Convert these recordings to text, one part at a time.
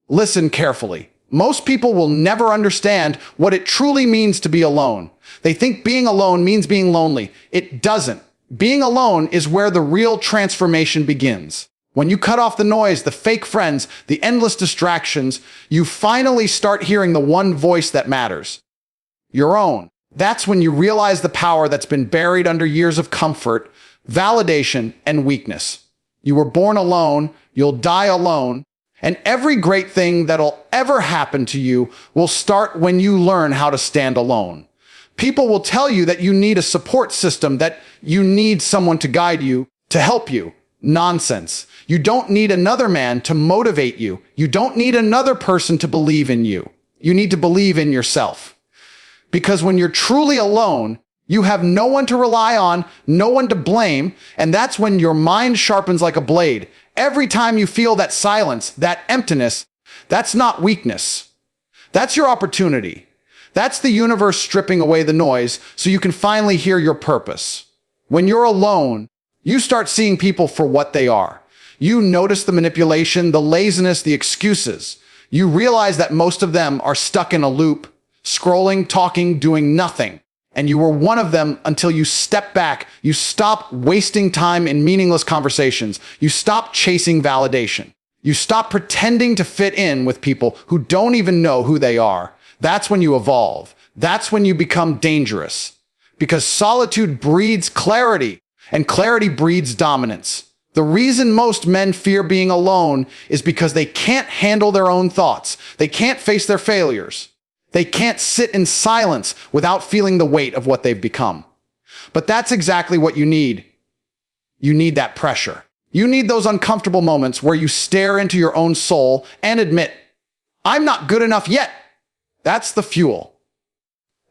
Listen carefully. Most people will never understand what it truly means to be alone. They think being alone means being lonely. It doesn't. Being alone is where the real transformation begins. When you cut off the noise, the fake friends, the endless distractions, you finally start hearing the one voice that matters. Your own. That's when you realize the power that's been buried under years of comfort, validation, and weakness. You were born alone, you'll die alone, and every great thing that'll ever happen to you will start when you learn how to stand alone. People will tell you that you need a support system, that you need someone to guide you, to help you. Nonsense. You don't need another man to motivate you. You don't need another person to believe in you. You need to believe in yourself. Because when you're truly alone, you have no one to rely on, no one to blame, and that's when your mind sharpens like a blade. Every time you feel that silence, that emptiness, that's not weakness. That's your opportunity. That's the universe stripping away the noise so you can finally hear your purpose. When you're alone, you start seeing people for what they are. You notice the manipulation, the laziness, the excuses. You realize that most of them are stuck in a loop, scrolling, talking, doing nothing. And you were one of them until you step back. You stop wasting time in meaningless conversations. You stop chasing validation. You stop pretending to fit in with people who don't even know who they are. That's when you evolve. That's when you become dangerous. Because solitude breeds clarity, and clarity breeds dominance. The reason most men fear being alone is because they can't handle their own thoughts. They can't face their failures. They can't sit in silence without feeling the weight of what they've become. But that's exactly what you need. You need that pressure. You need those uncomfortable moments where you stare into your own soul and admit, I'm not good enough yet. That's the fuel.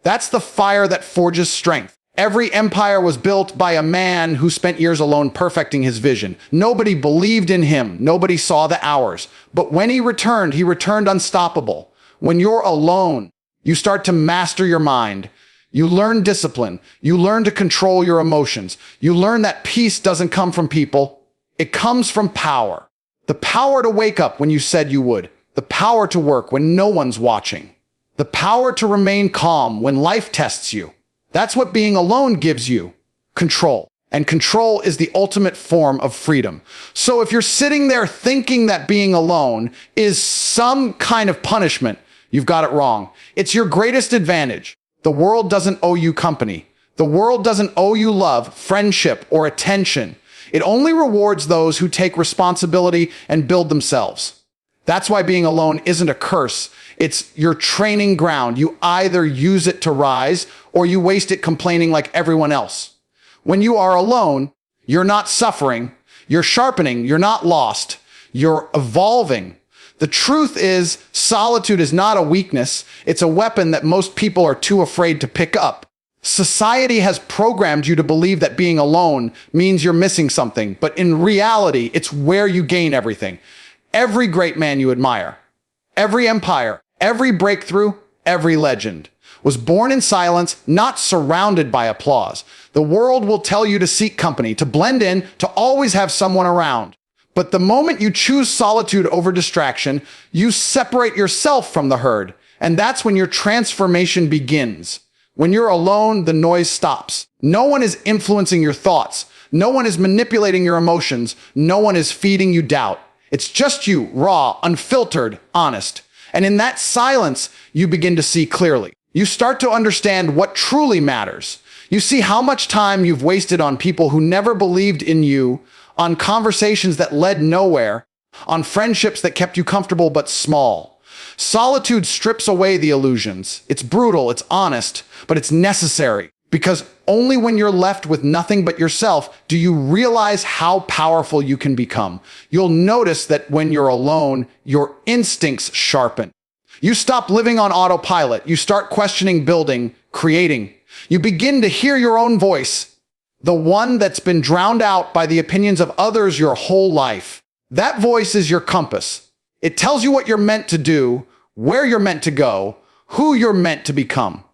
That's the fire that forges strength. Every empire was built by a man who spent years alone perfecting his vision. Nobody believed in him. Nobody saw the hours. But when he returned unstoppable. When you're alone, you start to master your mind. You learn discipline. You learn to control your emotions. You learn that peace doesn't come from people. It comes from power. The power to wake up when you said you would. The power to work when no one's watching. The power to remain calm when life tests you. That's what being alone gives you. Control. And control is the ultimate form of freedom. So if you're sitting there thinking that being alone is some kind of punishment, you've got it wrong. It's your greatest advantage. The world doesn't owe you company. The world doesn't owe you love, friendship, or attention. It only rewards those who take responsibility and build themselves. That's why being alone isn't a curse. It's your training ground. You either use it to rise or you waste it complaining like everyone else. When you are alone, you're not suffering. You're sharpening. You're not lost. You're evolving. The truth is, solitude is not a weakness. It's a weapon that most people are too afraid to pick up. Society has programmed you to believe that being alone means you're missing something, but in reality, it's where you gain everything. Every great man you admire, every empire, every breakthrough, every legend was born in silence, not surrounded by applause. The world will tell you to seek company, to blend in, to always have someone around. But the moment you choose solitude over distraction, you separate yourself from the herd, and that's when your transformation begins. When you're alone, the noise stops. No one is influencing your thoughts. No one is manipulating your emotions. No one is feeding you doubt. It's just you, raw, unfiltered, honest. And in that silence, you begin to see clearly. You start to understand what truly matters. You see how much time you've wasted on people who never believed in you, on conversations that led nowhere, on friendships that kept you comfortable but small. Solitude strips away the illusions. It's brutal, it's honest, but it's necessary. Because only when you're left with nothing but yourself do you realize how powerful you can become. You'll notice that when you're alone, your instincts sharpen. You stop living on autopilot. You start questioning, building, creating. You begin to hear your own voice, the one that's been drowned out by the opinions of others your whole life. That voice is your compass. It tells you what you're meant to do, where you're meant to go, who you're meant to become.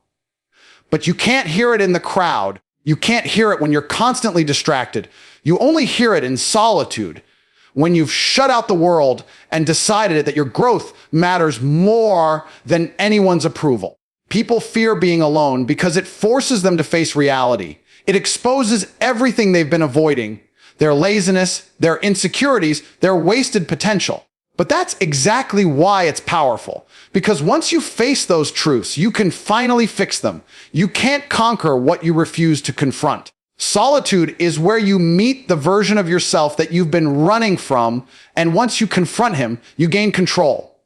But you can't hear it in the crowd. You can't hear it when you're constantly distracted. You only hear it in solitude, when you've shut out the world and decided that your growth matters more than anyone's approval. People fear being alone because it forces them to face reality. It exposes everything they've been avoiding, their laziness, their insecurities, their wasted potential. But that's exactly why it's powerful. Because once you face those truths, you can finally fix them. You can't conquer what you refuse to confront. Solitude is where you meet the version of yourself that you've been running from, and once you confront him, you gain control.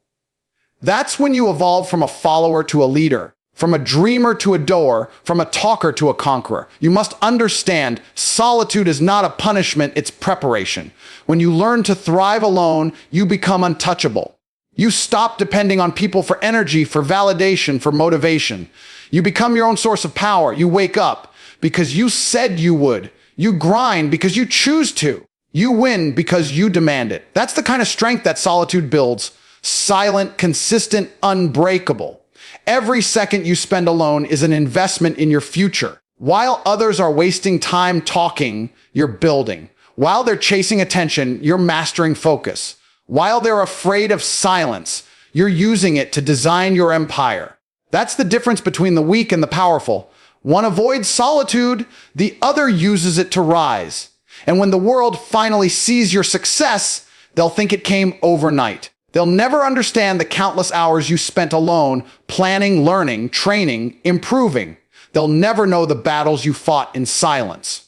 That's when you evolve from a follower to a leader, from a dreamer to a doer, from a talker to a conqueror. You must understand, solitude is not a punishment, it's preparation. When you learn to thrive alone, you become untouchable. You stop depending on people for energy, for validation, for motivation. You become your own source of power. You wake up because you said you would. You grind because you choose to. You win because you demand it. That's the kind of strength that solitude builds. Silent, consistent, unbreakable. Every second you spend alone is an investment in your future. While others are wasting time talking, you're building. While they're chasing attention, you're mastering focus. While they're afraid of silence, you're using it to design your empire. That's the difference between the weak and the powerful. One avoids solitude, the other uses it to rise. And when the world finally sees your success, they'll think it came overnight. They'll never understand the countless hours you spent alone, planning, learning, training, improving. They'll never know the battles you fought in silence.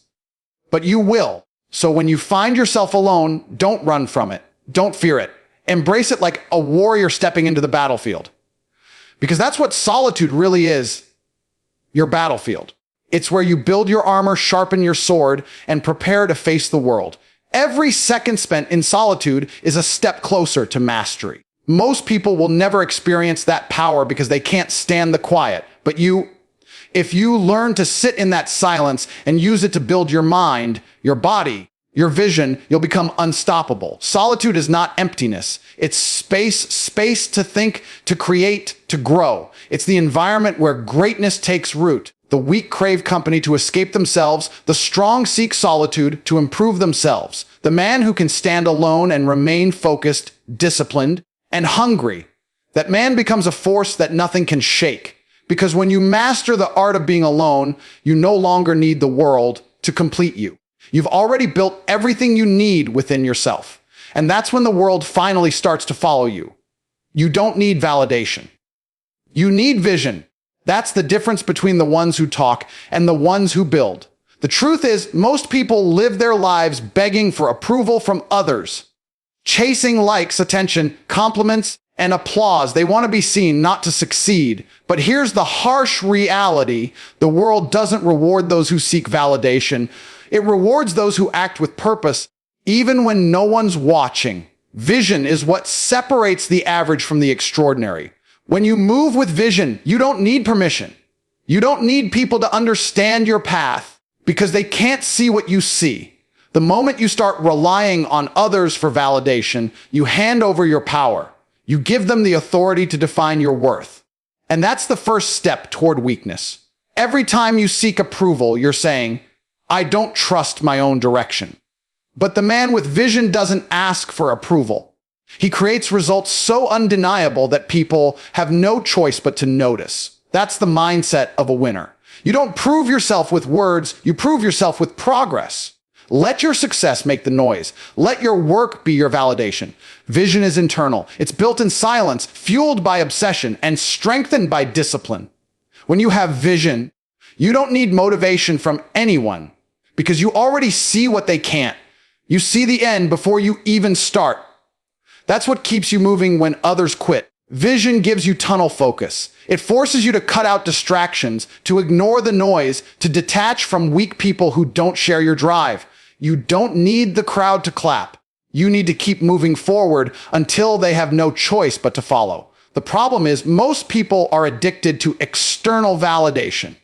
But you will. So when you find yourself alone, don't run from it. Don't fear it. Embrace it like a warrior stepping into the battlefield. Because that's what solitude really is. Your battlefield. It's where you build your armor, sharpen your sword, and prepare to face the world. Every second spent in solitude is a step closer to mastery. Most people will never experience that power because they can't stand the quiet. But if you learn to sit in that silence and use it to build your mind, your body, your vision, you'll become unstoppable. Solitude is not emptiness. It's space to think, to create, to grow. It's the environment where greatness takes root. The weak crave company to escape themselves. The strong seek solitude to improve themselves. The man who can stand alone and remain focused, disciplined, and hungry. That man becomes a force that nothing can shake. Because when you master the art of being alone, you no longer need the world to complete you. You've already built everything you need within yourself. And that's when the world finally starts to follow you. You don't need validation. You need vision. That's the difference between the ones who talk and the ones who build. The truth is, most people live their lives begging for approval from others, chasing likes, attention, compliments, and applause. They want to be seen, not to succeed. But here's the harsh reality. The world doesn't reward those who seek validation. It rewards those who act with purpose, even when no one's watching. Vision is what separates the average from the extraordinary. When you move with vision, you don't need permission. You don't need people to understand your path because they can't see what you see. The moment you start relying on others for validation, you hand over your power. You give them the authority to define your worth. And that's the first step toward weakness. Every time you seek approval, you're saying, I don't trust my own direction. But the man with vision doesn't ask for approval. He creates results so undeniable that people have no choice but to notice. That's the mindset of a winner. You don't prove yourself with words, you prove yourself with progress. Let your success make the noise. Let your work be your validation. Vision is internal. It's built in silence, fueled by obsession, and strengthened by discipline. When you have vision, you don't need motivation from anyone because you already see what they can't. You see the end before you even start. That's what keeps you moving when others quit. Vision gives you tunnel focus. It forces you to cut out distractions, to ignore the noise, to detach from weak people who don't share your drive. You don't need the crowd to clap. You need to keep moving forward until they have no choice but to follow. The problem is most people are addicted to external validation.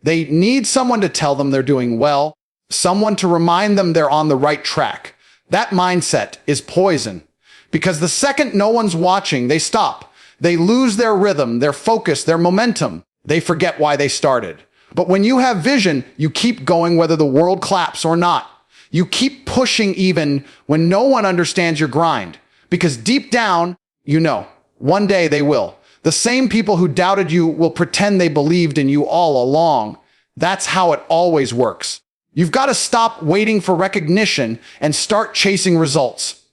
They need someone to tell them they're doing well, someone to remind them they're on the right track. That mindset is poison. Because the second no one's watching, they stop. They lose their rhythm, their focus, their momentum. They forget why they started. But when you have vision, you keep going whether the world claps or not. You keep pushing even when no one understands your grind, because deep down, you know, one day they will. The same people who doubted you will pretend they believed in you all along. That's how it always works. You've got to stop waiting for recognition and start chasing results.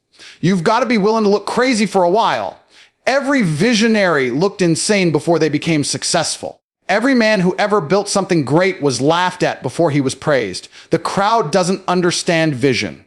You've got to be willing to look crazy for a while. Every visionary looked insane before they became successful. Every man who ever built something great was laughed at before he was praised. The crowd doesn't understand vision.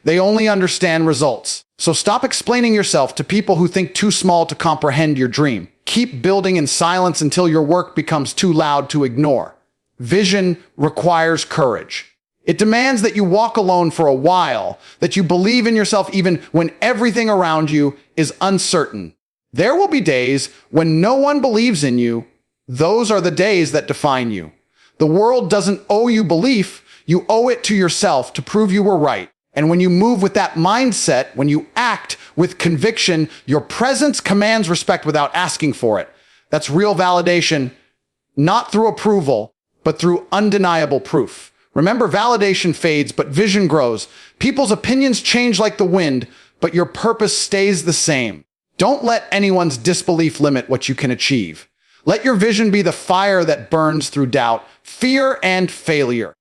They only understand results. So stop explaining yourself to people who think too small to comprehend your dream. Keep building in silence until your work becomes too loud to ignore. Vision requires courage. It demands that you walk alone for a while, that you believe in yourself even when everything around you is uncertain. There will be days when no one believes in you. Those are the days that define you. The world doesn't owe you belief. You owe it to yourself to prove you were right. And when you move with that mindset, when you act with conviction, your presence commands respect without asking for it. That's real validation, not through approval, but through undeniable proof. Remember, validation fades, but vision grows. People's opinions change like the wind, but your purpose stays the same. Don't let anyone's disbelief limit what you can achieve. Let your vision be the fire that burns through doubt, fear, and failure.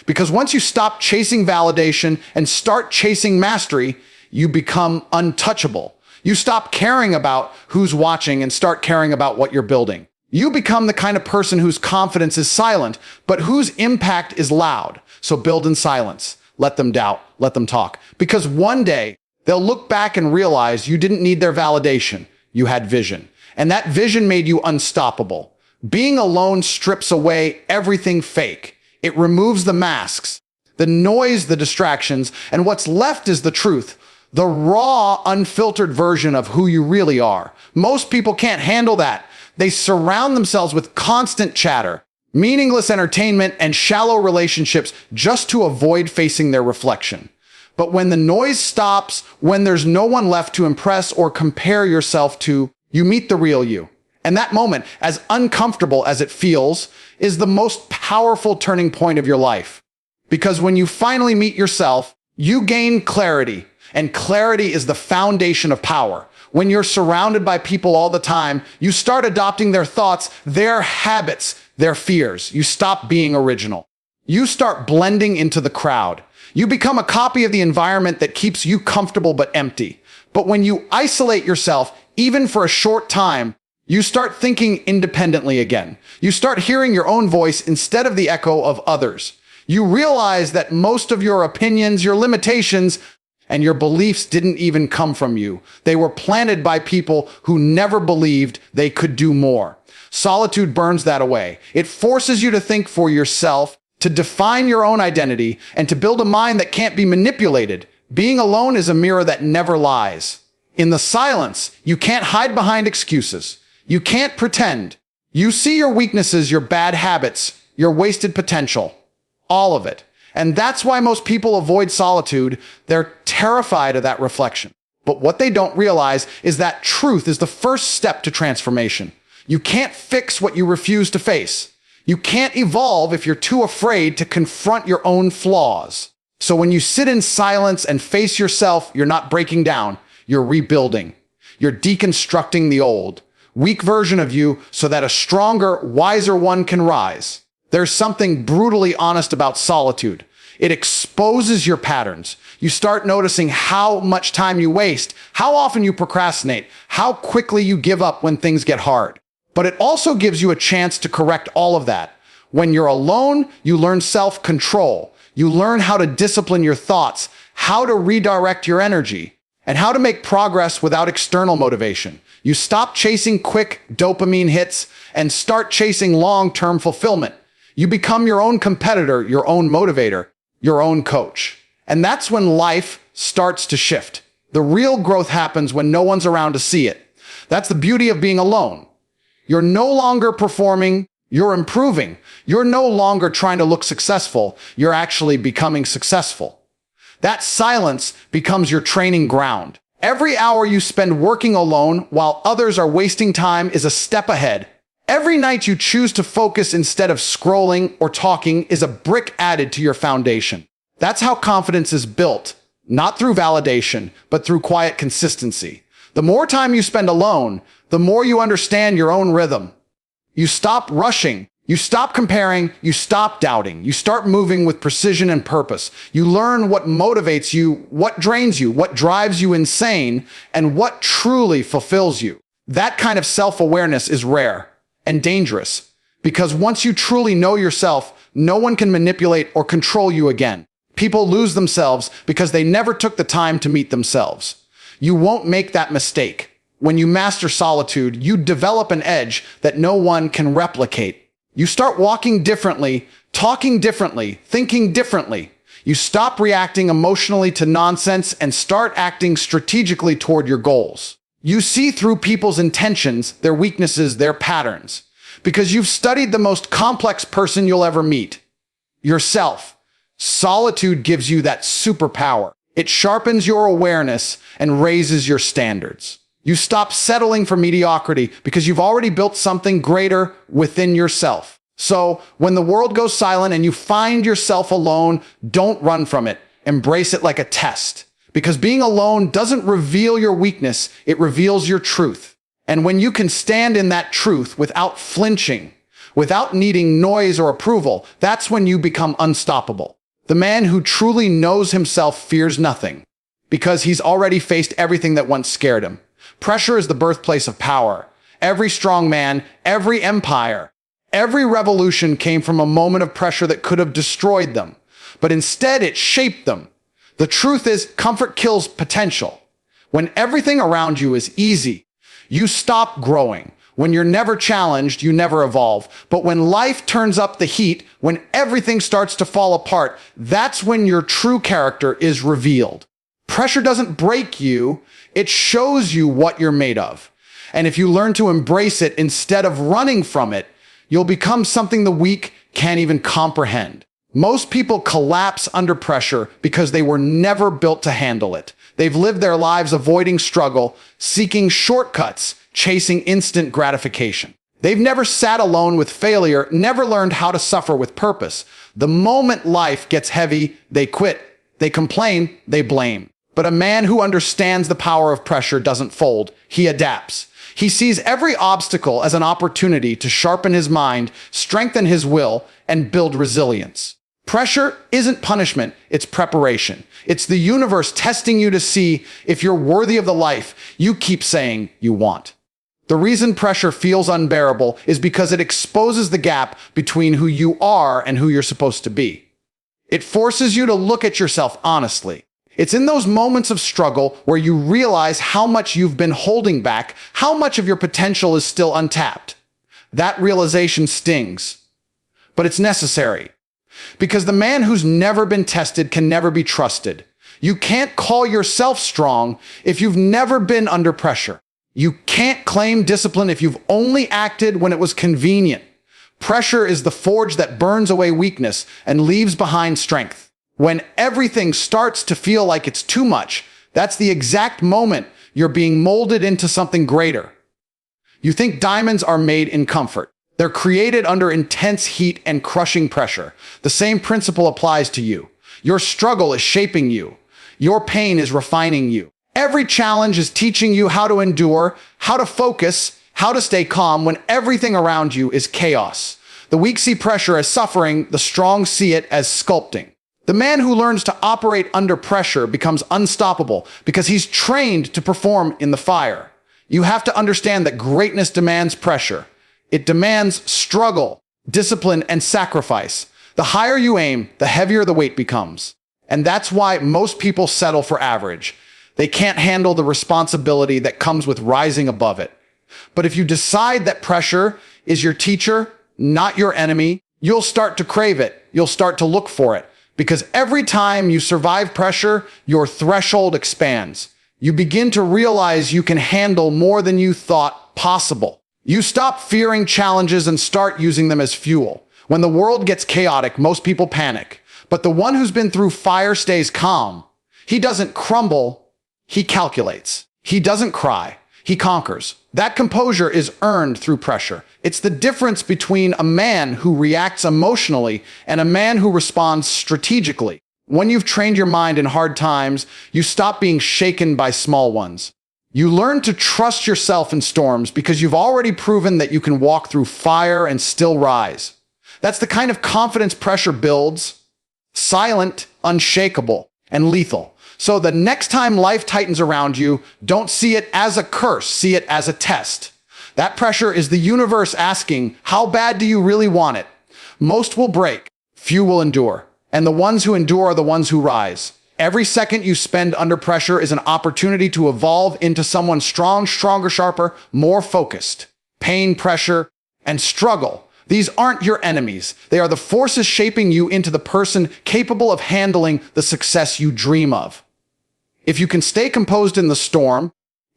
Because once you stop chasing validation and start chasing mastery, you become untouchable. You stop caring about who's watching and start caring about what you're building. You become the kind of person whose confidence is silent, but whose impact is loud. So build in silence. Let them doubt. Let them talk. Because one day, they'll look back and realize you didn't need their validation. You had vision. And that vision made you unstoppable. Being alone strips away everything fake. It removes the masks, the noise, the distractions, and what's left is the truth, the raw, unfiltered version of who you really are. Most people can't handle that. They surround themselves with constant chatter, meaningless entertainment, and shallow relationships just to avoid facing their reflection. But when the noise stops, when there's no one left to impress or compare yourself to, you meet the real you. And that moment, as uncomfortable as it feels, is the most powerful turning point of your life. Because when you finally meet yourself, you gain clarity. And clarity is the foundation of power. When you're surrounded by people all the time, you start adopting their thoughts, their habits, their fears. You stop being original. You start blending into the crowd. You become a copy of the environment that keeps you comfortable but empty. But when you isolate yourself, even for a short time, you start thinking independently again. You start hearing your own voice instead of the echo of others. You realize that most of your opinions, your limitations, and your beliefs didn't even come from you. They were planted by people who never believed they could do more. Solitude burns that away. It forces you to think for yourself, to define your own identity, and to build a mind that can't be manipulated. Being alone is a mirror that never lies. In the silence, you can't hide behind excuses. You can't pretend. You see your weaknesses, your bad habits, your wasted potential. All of it. And that's why most people avoid solitude. They're terrified of that reflection. But what they don't realize is that truth is the first step to transformation. You can't fix what you refuse to face. You can't evolve if you're too afraid to confront your own flaws. So when you sit in silence and face yourself, you're not breaking down. You're rebuilding. You're deconstructing the old, weak version of you so that a stronger, wiser one can rise. There's something brutally honest about solitude. It exposes your patterns. You start noticing how much time you waste, how often you procrastinate, how quickly you give up when things get hard. But it also gives you a chance to correct all of that. When you're alone, you learn self-control. You learn how to discipline your thoughts, how to redirect your energy, and how to make progress without external motivation. You stop chasing quick dopamine hits and start chasing long-term fulfillment. You become your own competitor, your own motivator, your own coach. And that's when life starts to shift. The real growth happens when no one's around to see it. That's the beauty of being alone. You're no longer performing, you're improving. You're no longer trying to look successful, you're actually becoming successful. That silence becomes your training ground. Every hour you spend working alone while others are wasting time is a step ahead. Every night you choose to focus instead of scrolling or talking is a brick added to your foundation. That's how confidence is built, not through validation, but through quiet consistency. The more time you spend alone, the more you understand your own rhythm. You stop rushing. You stop comparing, you stop doubting, you start moving with precision and purpose. You learn what motivates you, what drains you, what drives you insane, and what truly fulfills you. That kind of self-awareness is rare and dangerous, because once you truly know yourself, no one can manipulate or control you again. People lose themselves because they never took the time to meet themselves. You won't make that mistake. When you master solitude, you develop an edge that no one can replicate. You start walking differently, talking differently, thinking differently. You stop reacting emotionally to nonsense and start acting strategically toward your goals. You see through people's intentions, their weaknesses, their patterns, because you've studied the most complex person you'll ever meet, yourself. Solitude gives you that superpower. It sharpens your awareness and raises your standards. You stop settling for mediocrity because you've already built something greater within yourself. So when the world goes silent and you find yourself alone, don't run from it. Embrace it like a test. Because being alone doesn't reveal your weakness, it reveals your truth. And when you can stand in that truth without flinching, without needing noise or approval, that's when you become unstoppable. The man who truly knows himself fears nothing, because he's already faced everything that once scared him. Pressure is the birthplace of power. Every strong man, every empire, every revolution came from a moment of pressure that could have destroyed them. But instead, it shaped them. The truth is, comfort kills potential. When everything around you is easy, you stop growing. When you're never challenged, you never evolve. But when life turns up the heat, when everything starts to fall apart, that's when your true character is revealed. Pressure doesn't break you, it shows you what you're made of. And if you learn to embrace it instead of running from it, you'll become something the weak can't even comprehend. Most people collapse under pressure because they were never built to handle it. They've lived their lives avoiding struggle, seeking shortcuts, chasing instant gratification. They've never sat alone with failure, never learned how to suffer with purpose. The moment life gets heavy, they quit. They complain, they blame. But a man who understands the power of pressure doesn't fold. He adapts. He sees every obstacle as an opportunity to sharpen his mind, strengthen his will, and build resilience. Pressure isn't punishment, it's preparation. It's the universe testing you to see if you're worthy of the life you keep saying you want. The reason pressure feels unbearable is because it exposes the gap between who you are and who you're supposed to be. It forces you to look at yourself honestly. It's in those moments of struggle where you realize how much you've been holding back, how much of your potential is still untapped. That realization stings, but it's necessary. Because the man who's never been tested can never be trusted. You can't call yourself strong if you've never been under pressure. You can't claim discipline if you've only acted when it was convenient. Pressure is the forge that burns away weakness and leaves behind strength. When everything starts to feel like it's too much, that's the exact moment you're being molded into something greater. You think diamonds are made in comfort. They're created under intense heat and crushing pressure. The same principle applies to you. Your struggle is shaping you. Your pain is refining you. Every challenge is teaching you how to endure, how to focus, how to stay calm when everything around you is chaos. The weak see pressure as suffering, the strong see it as sculpting. The man who learns to operate under pressure becomes unstoppable because he's trained to perform in the fire. You have to understand that greatness demands pressure. It demands struggle, discipline, and sacrifice. The higher you aim, the heavier the weight becomes. And that's why most people settle for average. They can't handle the responsibility that comes with rising above it. But if you decide that pressure is your teacher, not your enemy, you'll start to crave it. You'll start to look for it. Because every time you survive pressure, your threshold expands. You begin to realize you can handle more than you thought possible. You stop fearing challenges and start using them as fuel. When the world gets chaotic, most people panic. But the one who's been through fire stays calm. He doesn't crumble, he calculates. He doesn't cry, he conquers. That composure is earned through pressure. It's the difference between a man who reacts emotionally and a man who responds strategically. When you've trained your mind in hard times, you stop being shaken by small ones. You learn to trust yourself in storms because you've already proven that you can walk through fire and still rise. That's the kind of confidence pressure builds: silent, unshakable, and lethal. So the next time life tightens around you, don't see it as a curse, see it as a test. That pressure is the universe asking, how bad do you really want it? Most will break, few will endure, and the ones who endure are the ones who rise. Every second you spend under pressure is an opportunity to evolve into someone strong, stronger, sharper, more focused. Pain, pressure, and struggle, these aren't your enemies. They are the forces shaping you into the person capable of handling the success you dream of. If you can stay composed in the storm,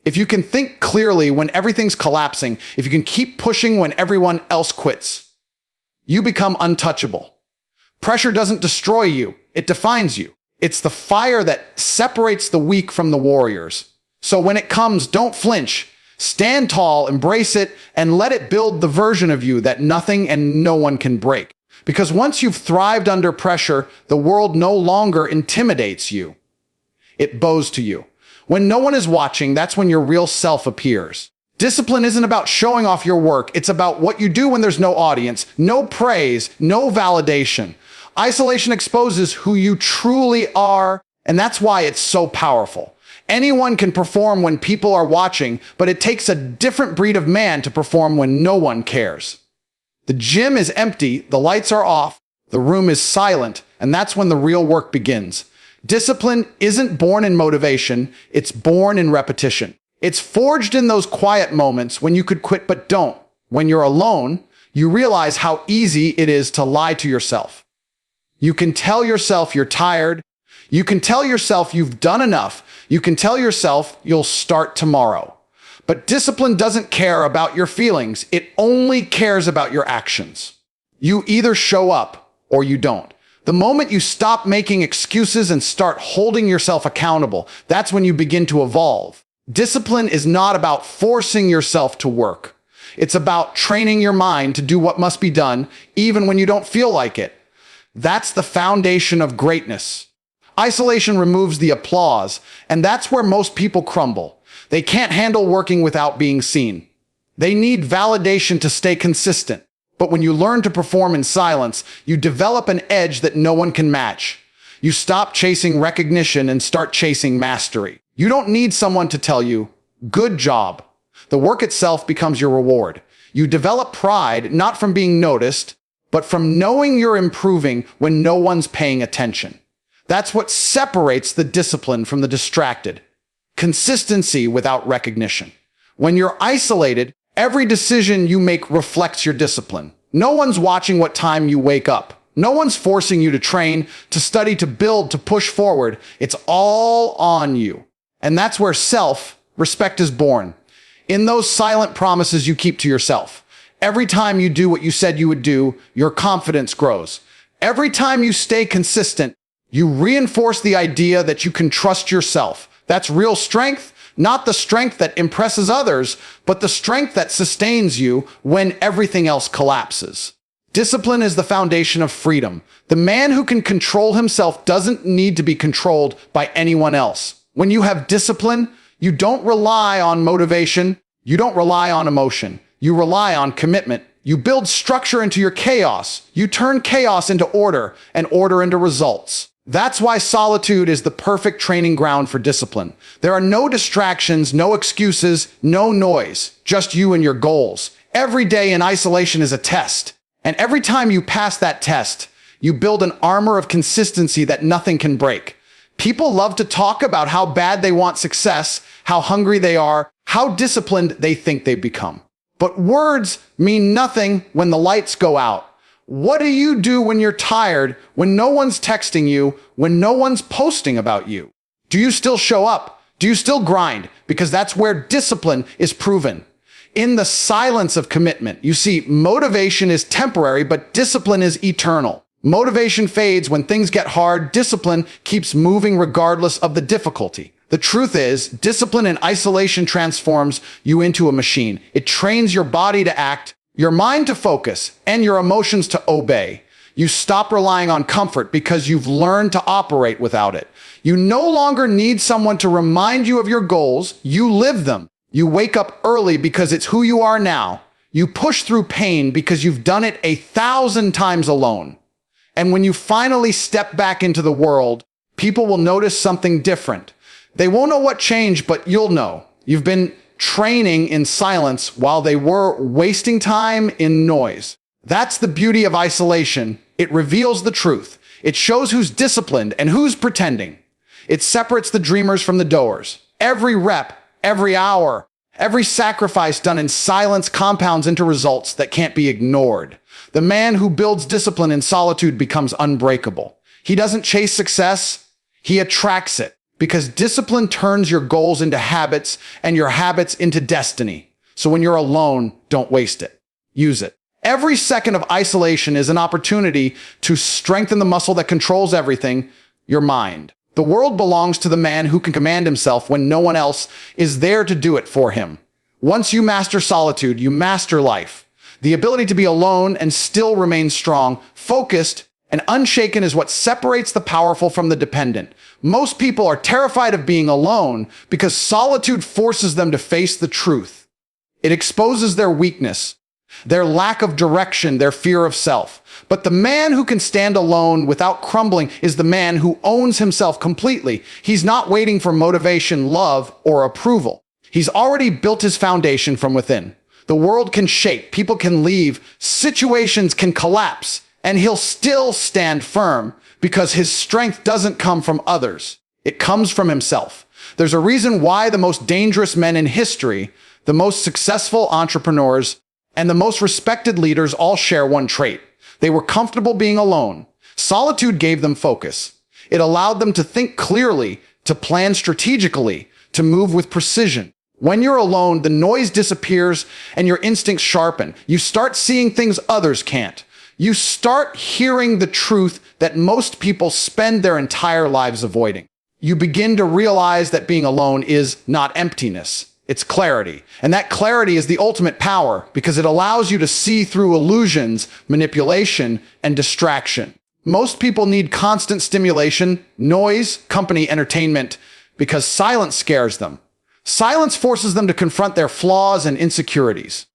if you can think clearly when everything's collapsing, if you can keep pushing when everyone else quits, you become untouchable. Pressure doesn't destroy you, it defines you. It's the fire that separates the weak from the warriors. So when it comes, don't flinch. Stand tall, embrace it, and let it build the version of you that nothing and no one can break. Because once you've thrived under pressure, the world no longer intimidates you. It bows to you. When no one is watching, that's when your real self appears. Discipline isn't about showing off your work. It's about what you do when there's no audience, no praise, no validation. Isolation exposes who you truly are, and that's why it's so powerful. Anyone can perform when people are watching, but it takes a different breed of man to perform when no one cares. The gym is empty, the lights are off, the room is silent, and that's when the real work begins. Discipline isn't born in motivation, it's born in repetition. It's forged in those quiet moments when you could quit but don't. When you're alone, you realize how easy it is to lie to yourself. You can tell yourself you're tired. You can tell yourself you've done enough. You can tell yourself you'll start tomorrow. But discipline doesn't care about your feelings. It only cares about your actions. You either show up or you don't. The moment you stop making excuses and start holding yourself accountable, that's when you begin to evolve. Discipline is not about forcing yourself to work. It's about training your mind to do what must be done, even when you don't feel like it. That's the foundation of greatness. Isolation removes the applause, and that's where most people crumble. They can't handle working without being seen. They need validation to stay consistent. But when you learn to perform in silence, you develop an edge that no one can match. You stop chasing recognition and start chasing mastery. You don't need someone to tell you, good job. The work itself becomes your reward. You develop pride not from being noticed, but from knowing you're improving when no one's paying attention. That's what separates the discipline from the distracted. Consistency without recognition. When you're isolated, every decision you make reflects your discipline. No one's watching what time you wake up. No one's forcing you to train, to study, to build, to push forward. It's all on you. And that's where self-respect is born. In those silent promises you keep to yourself. Every time you do what you said you would do, your confidence grows. Every time you stay consistent, you reinforce the idea that you can trust yourself. That's real strength, not the strength that impresses others, but the strength that sustains you when everything else collapses. Discipline is the foundation of freedom. The man who can control himself doesn't need to be controlled by anyone else. When you have discipline, you don't rely on motivation. You don't rely on emotion. You rely on commitment. You build structure into your chaos. You turn chaos into order and order into results. That's why solitude is the perfect training ground for discipline. There are no distractions, no excuses, no noise, just you and your goals. Every day in isolation is a test. And every time you pass that test, you build an armor of consistency that nothing can break. People love to talk about how bad they want success, how hungry they are, how disciplined they think they've become. But words mean nothing when the lights go out. What do you do when you're tired, when no one's texting you, when no one's posting about you? Do you still show up? Do you still grind? Because that's where discipline is proven. In the silence of commitment, you see, motivation is temporary, but discipline is eternal. Motivation fades when things get hard. Discipline keeps moving regardless of the difficulty. The truth is, discipline in isolation transforms you into a machine. It trains your body to act, your mind to focus, and your emotions to obey. You stop relying on comfort because you've learned to operate without it. You no longer need someone to remind you of your goals. You live them. You wake up early because it's who you are now. You push through pain because you've done it 1,000 times alone. And when you finally step back into the world, people will notice something different. They won't know what changed, but you'll know. You've been training in silence while they were wasting time in noise. That's the beauty of isolation. It reveals the truth. It shows who's disciplined and who's pretending. It separates the dreamers from the doers. Every rep, every hour, every sacrifice done in silence compounds into results that can't be ignored. The man who builds discipline in solitude becomes unbreakable. He doesn't chase success, he attracts it, because discipline turns your goals into habits and your habits into destiny. So when you're alone, don't waste it. Use it. Every second of isolation is an opportunity to strengthen the muscle that controls everything, your mind. The world belongs to the man who can command himself when no one else is there to do it for him. Once you master solitude, you master life. The ability to be alone and still remain strong, focused, and unshaken is what separates the powerful from the dependent. Most people are terrified of being alone because solitude forces them to face the truth. It exposes their weakness, their lack of direction, their fear of self. But the man who can stand alone without crumbling is the man who owns himself completely. He's not waiting for motivation, love, or approval. He's already built his foundation from within. The world can shake, people can leave, situations can collapse, and he'll still stand firm because his strength doesn't come from others. It comes from himself. There's a reason why the most dangerous men in history, the most successful entrepreneurs, and the most respected leaders all share one trait. They were comfortable being alone. Solitude gave them focus. It allowed them to think clearly, to plan strategically, to move with precision. When you're alone, the noise disappears and your instincts sharpen. You start seeing things others can't. You start hearing the truth that most people spend their entire lives avoiding. You begin to realize that being alone is not emptiness. It's clarity. And that clarity is the ultimate power because it allows you to see through illusions, manipulation, and distraction. Most people need constant stimulation, noise, company, entertainment, because silence scares them. Silence forces them to confront their flaws and insecurities.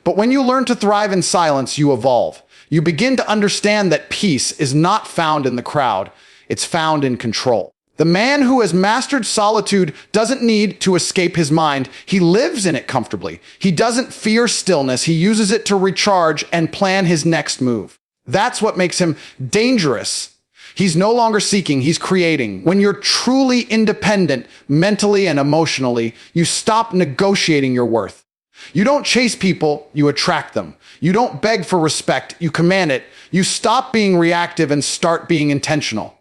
But when you learn to thrive in silence, you evolve. You begin to understand that peace is not found in the crowd. It's found in control. The man who has mastered solitude doesn't need to escape his mind. He lives in it comfortably. He doesn't fear stillness. He uses it to recharge and plan his next move. That's what makes him dangerous. He's no longer seeking, he's creating. When you're truly independent, mentally and emotionally, you stop negotiating your worth. You don't chase people, you attract them. You don't beg for respect, you command it. You stop being reactive and start being intentional.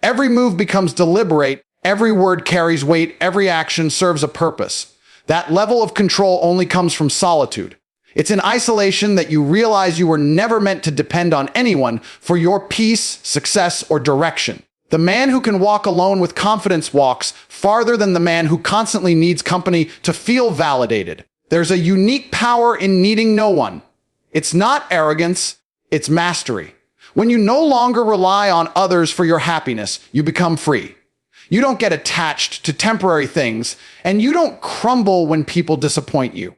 Every move becomes deliberate, every word carries weight, every action serves a purpose. That level of control only comes from solitude. It's in isolation that you realize you were never meant to depend on anyone for your peace, success, or direction. The man who can walk alone with confidence walks farther than the man who constantly needs company to feel validated. There's a unique power in needing no one. It's not arrogance, it's mastery. When you no longer rely on others for your happiness, you become free. You don't get attached to temporary things, and you don't crumble when people disappoint you.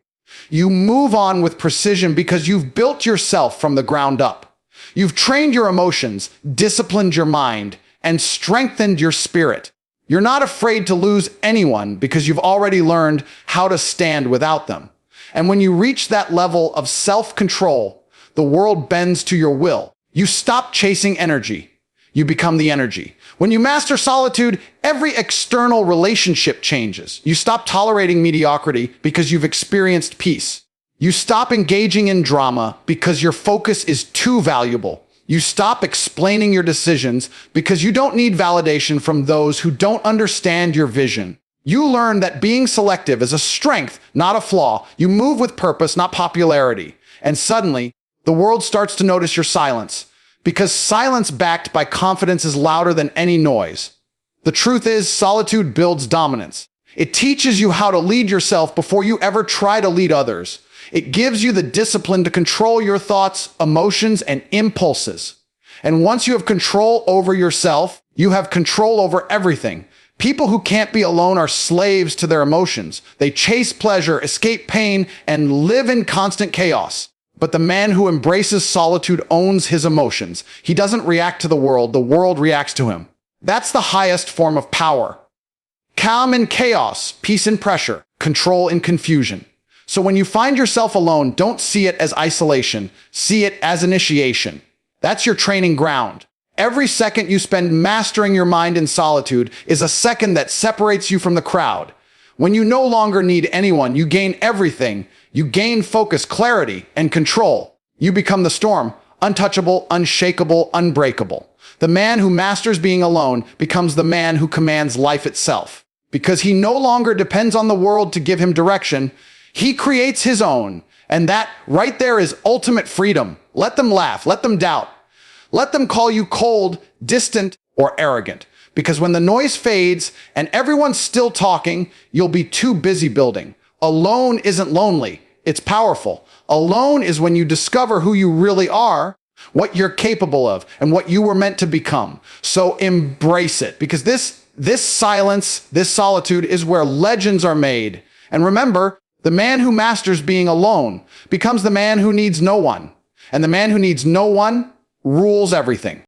You move on with precision because you've built yourself from the ground up. You've trained your emotions, disciplined your mind, and strengthened your spirit. You're not afraid to lose anyone because you've already learned how to stand without them. And when you reach that level of self-control, the world bends to your will. You stop chasing energy. You become the energy. When you master solitude, every external relationship changes. You stop tolerating mediocrity because you've experienced peace. You stop engaging in drama because your focus is too valuable. You stop explaining your decisions because you don't need validation from those who don't understand your vision. You learn that being selective is a strength, not a flaw. You move with purpose, not popularity. And suddenly, the world starts to notice your silence, because silence backed by confidence is louder than any noise. The truth is, solitude builds dominance. It teaches you how to lead yourself before you ever try to lead others. It gives you the discipline to control your thoughts, emotions, and impulses. And once you have control over yourself, you have control over everything. People who can't be alone are slaves to their emotions. They chase pleasure, escape pain, and live in constant chaos. But the man who embraces solitude owns his emotions. He doesn't react to the world reacts to him. That's the highest form of power. Calm in chaos, peace in pressure, control in confusion. So when you find yourself alone, don't see it as isolation. See it as initiation. That's your training ground. Every second you spend mastering your mind in solitude is a second that separates you from the crowd. When you no longer need anyone, you gain everything. You gain focus, clarity, and control. You become the storm, untouchable, unshakable, unbreakable. The man who masters being alone becomes the man who commands life itself. Because he no longer depends on the world to give him direction, he creates his own. And that right there is ultimate freedom. Let them laugh, let them doubt. Let them call you cold, distant, or arrogant. Because when the noise fades and everyone's still talking, you'll be too busy building. Alone isn't lonely, it's powerful. Alone is when you discover who you really are, what you're capable of, and what you were meant to become. So embrace it, because this silence, this solitude is where legends are made. And remember, the man who masters being alone becomes the man who needs no one. And the man who needs no one rules everything.